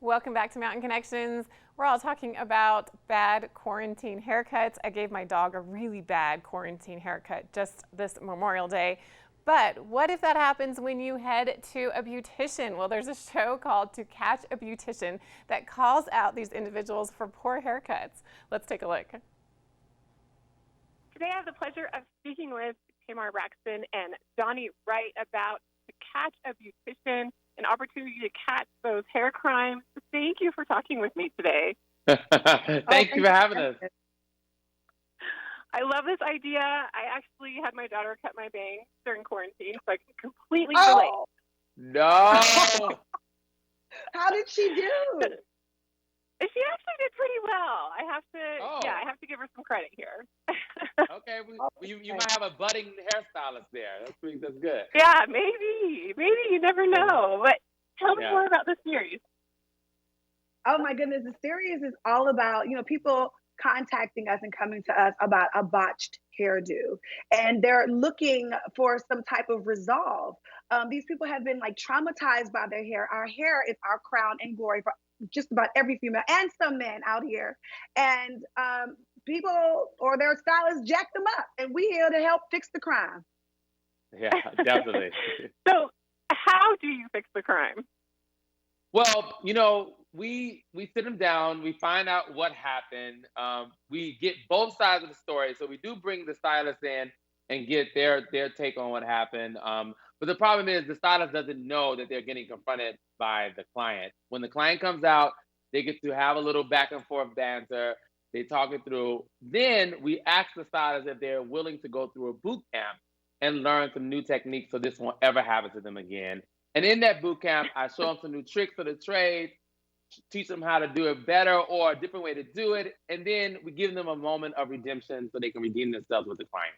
Welcome back to Mountain Connections. We're all talking about bad quarantine haircuts. I gave my dog a really bad quarantine haircut just this Memorial Day. But what if that happens when you head to a beautician? Well, there's a show called To Catch A Beautician that calls out these individuals for poor haircuts. Let's take a look. Today I have the pleasure of speaking with Tamar, Braxton, and Johnny Wright about To Catch A Beautician, an opportunity to catch those hair crimes. Thank you for talking with me today. Thank you for having us. I love this idea. I actually had my daughter cut my bangs during quarantine, so I can completely relate. No. How did she do? She actually did pretty well. I have to give her some credit here. Okay, you might have a budding hairstylist there. That's good. Yeah, maybe you never know. But tell me more about the series. Oh my goodness, the series is all about, people contacting us and coming to us about a botched hairdo, and they're looking for some type of resolve. These people have been traumatized by their hair. Our hair is our crown and glory for just about every female and some men out here, and people or their stylists jack them up, and we here to help fix the crime. Yeah, definitely. So how do you fix the crime? Well, we sit them down, we find out what happened, we get both sides of the story. So we do bring the stylist in and get their take on what happened. But the problem is the stylist doesn't know that they're getting confronted by the client. When the client comes out, they get to have a little back and forth banter. They talk it through. Then we ask the stylist if they're willing to go through a boot camp and learn some new techniques so this won't ever happen to them again. And in that boot camp, I show them some new tricks of the trade, teach them how to do it better or a different way to do it. And then we give them a moment of redemption so they can redeem themselves with the client.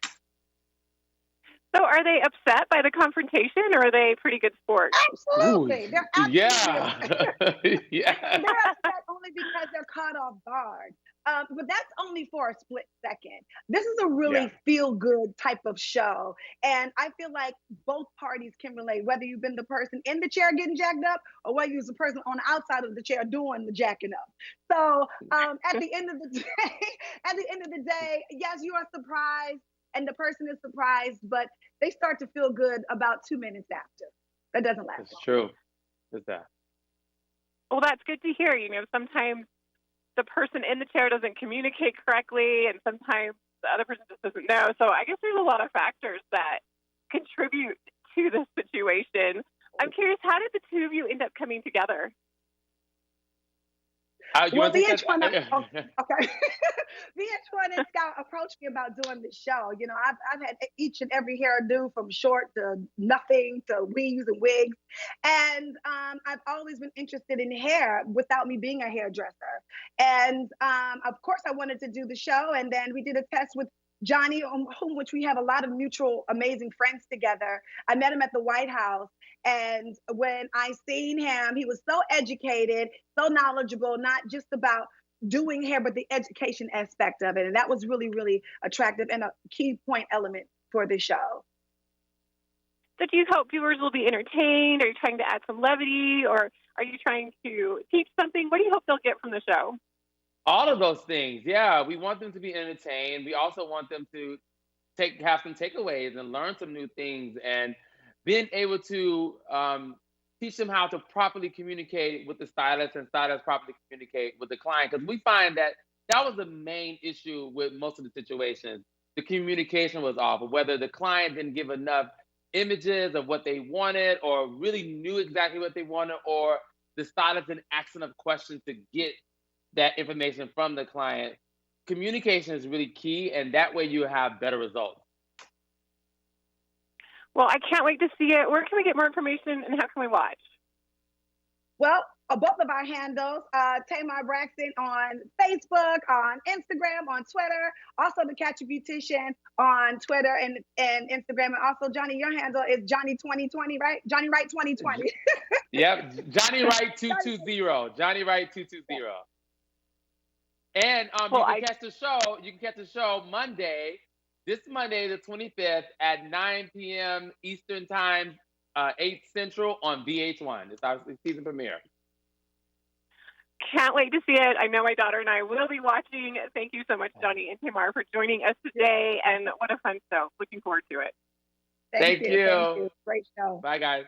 So are they upset by the confrontation, or are they pretty good sports? Absolutely. They're absolutely Yeah. They're upset only because they're caught off guard. But that's only for a split second. This is a really feel-good type of show. And I feel like both parties can relate, whether you've been the person in the chair getting jacked up or whether you're the person on the outside of the chair doing the jacking up. So at the end of the day, yes, you are surprised and the person is surprised, but they start to feel good about 2 minutes after. That doesn't last long. It's true. It's that. Well, that's good to hear. Sometimes the person in the chair doesn't communicate correctly, and sometimes the other person just doesn't know. So I guess there's a lot of factors that contribute to this situation. I'm curious, how did the two of you end up coming together? Well, VH1 and Scout approached me about doing this show. I've had each and every hairdo from short to nothing to weaves and wigs. And I've always been interested in hair without me being a hairdresser. And of course, I wanted to do the show. And then we did a test with Johnny, which we have a lot of mutual amazing friends together. I met him at the White House. And when I seen him, he was so educated, so knowledgeable, not just about doing hair, but the education aspect of it. And that was really, really attractive and a key point element for the show. So do you hope viewers will be entertained? Are you trying to add some levity, or are you trying to teach something? What do you hope they'll get from the show? All of those things. Yeah, we want them to be entertained. We also want them to have some takeaways and learn some new things, and being able to teach them how to properly communicate with the stylist and stylist properly communicate with the client. Because we find that was the main issue with most of the situations. The communication was off, whether the client didn't give enough images of what they wanted or really knew exactly what they wanted, or the stylist didn't ask enough questions to get that information from the client. Communication is really key, and that way you have better results. Well, I can't wait to see it. Where can we get more information, and how can we watch? Well, both of our handles, Tamar Braxton on Facebook, on Instagram, on Twitter, also To Catch A Beautician on Twitter and Instagram. And also, Johnny, your handle is Johnny 2020, right? Johnny Wright 2020. Yep, Johnny Wright 220. Johnny Wright 220. And you can catch the show this Monday, the 25th at 9 p.m. Eastern Time, 8 Central on VH1. It's our season premiere. can't wait to see it. I know my daughter and I will be watching. Thank you so much, Johnny and Tamar, for joining us today. And what a fun show. Looking forward to it. Thank you. Thank you. Great show. Bye, guys.